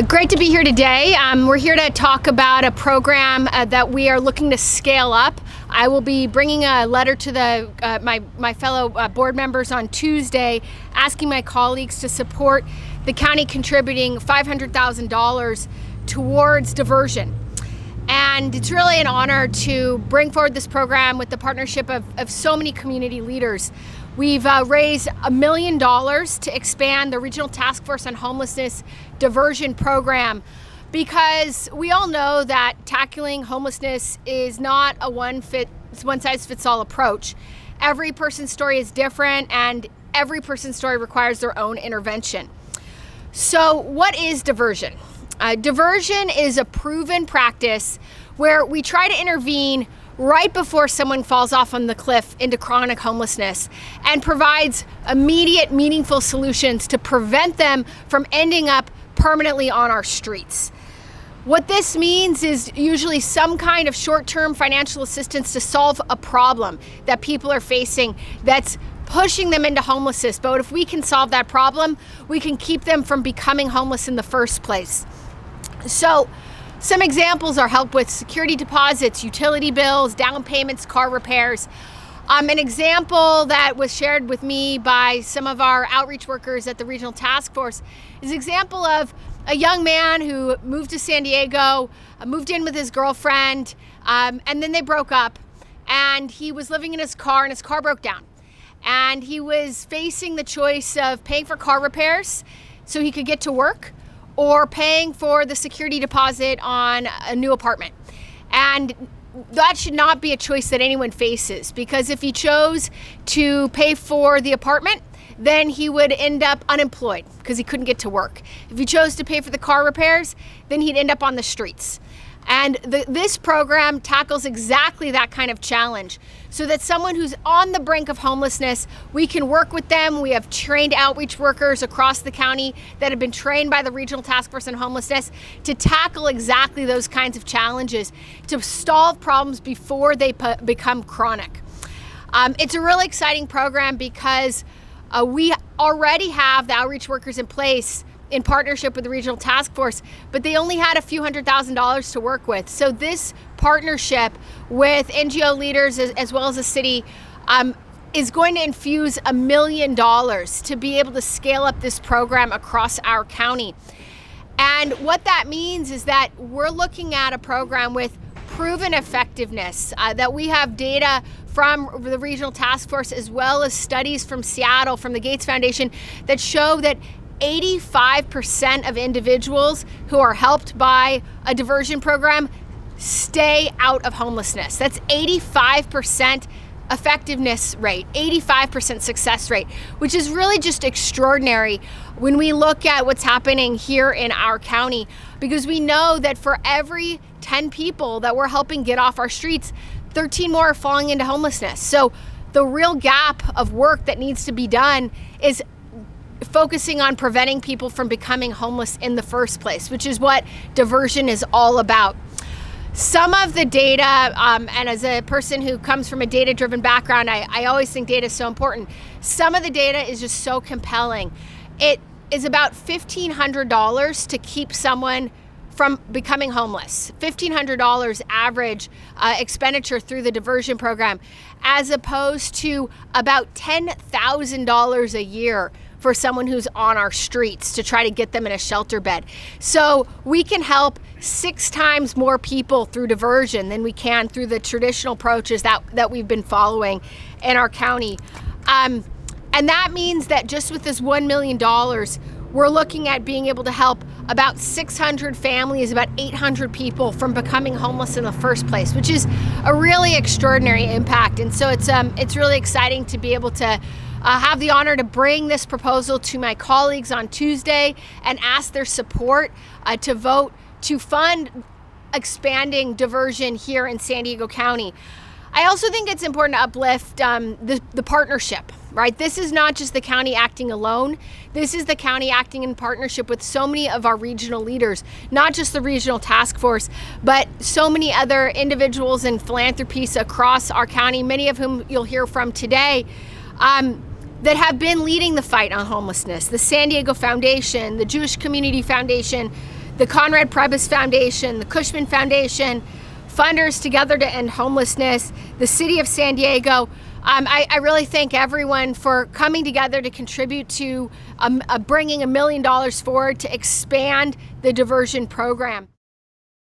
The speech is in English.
Great to be here today. We're here to talk about a program that we are looking to scale up. I will be bringing a letter to my fellow board members on Tuesday, asking my colleagues to support the county contributing $500,000 towards diversion. And it's really an honor to bring forward this program with the partnership of so many community leaders. We've raised $1 million to expand the Regional Task Force on Homelessness diversion program, because we all know that tackling homelessness is not a one-size-fits-all approach. Every person's story is different, and every person's story requires their own intervention. So what is diversion? Diversion is a proven practice where we try to intervene right before someone falls off on the cliff into chronic homelessness and provides immediate, meaningful solutions to prevent them from ending up permanently on our streets. What this means is usually some kind of short-term financial assistance to solve a problem that people are facing that's pushing them into homelessness. But if we can solve that problem, we can keep them from becoming homeless in the first place. So some examples are help with security deposits, utility bills, down payments, car repairs. An example that was shared with me by some of our outreach workers at the Regional Task Force is an example of a young man who moved to San Diego, moved in with his girlfriend, and then they broke up, and he was living in his car, and his car broke down. And he was facing the choice of paying for car repairs so he could get to work, or paying for the security deposit on a new apartment. And that should not be a choice that anyone faces, because if he chose to pay for the apartment, then he would end up unemployed because he couldn't get to work. If he chose to pay for the car repairs, then he'd end up on the streets. And this program tackles exactly that kind of challenge, so that someone who's on the brink of homelessness, we can work with them. We have trained outreach workers across the county that have been trained by the Regional Task Force on Homelessness to tackle exactly those kinds of challenges, to solve problems before they become chronic. It's a really exciting program because we already have the outreach workers in place in partnership with the Regional Task Force, but they only had a few $100,000 to work with. So this partnership with NGO leaders as well as the city is going to infuse $1 million to be able to scale up this program across our county. And what that means is that we're looking at a program with proven effectiveness, that we have data from the Regional Task Force as well as studies from Seattle, from the Gates Foundation, that show that 85% of individuals who are helped by a diversion program stay out of homelessness. That's 85% effectiveness rate, 85% success rate, which is really just extraordinary when we look at what's happening here in our county, because we know that for every 10 people that we're helping get off our streets, 13 more are falling into homelessness. So the real gap of work that needs to be done is focusing on preventing people from becoming homeless in the first place, which is what diversion is all about. Some of the data, and as a person who comes from a data-driven background, I always think data is so important. Some of the data is just so compelling. It is about $1,500 to keep someone from becoming homeless. $1,500 average expenditure through the diversion program, as opposed to about $10,000 a year for someone who's on our streets to try to get them in a shelter bed. So we can help 6 times more people through diversion than we can through the traditional approaches that we've been following in our county. And that means that just with this $1 million, we're looking at being able to help about 600 families, about 800 people from becoming homeless in the first place, which is a really extraordinary impact. And so it's really exciting to be able to have the honor to bring this proposal to my colleagues on Tuesday and ask their support to vote to fund expanding diversion here in San Diego County. I also think it's important to uplift the partnership, right? This is not just the county acting alone. This is the county acting in partnership with so many of our regional leaders, not just the Regional Task Force, but so many other individuals and philanthropies across our county, many of whom you'll hear from today, that have been leading the fight on homelessness. The San Diego Foundation, the Jewish Community Foundation, the Conrad Prebys Foundation, the Cushman Foundation, Funders Together to End Homelessness, the City of San Diego. I really thank everyone for coming together to contribute to bringing $1 million forward to expand the diversion program.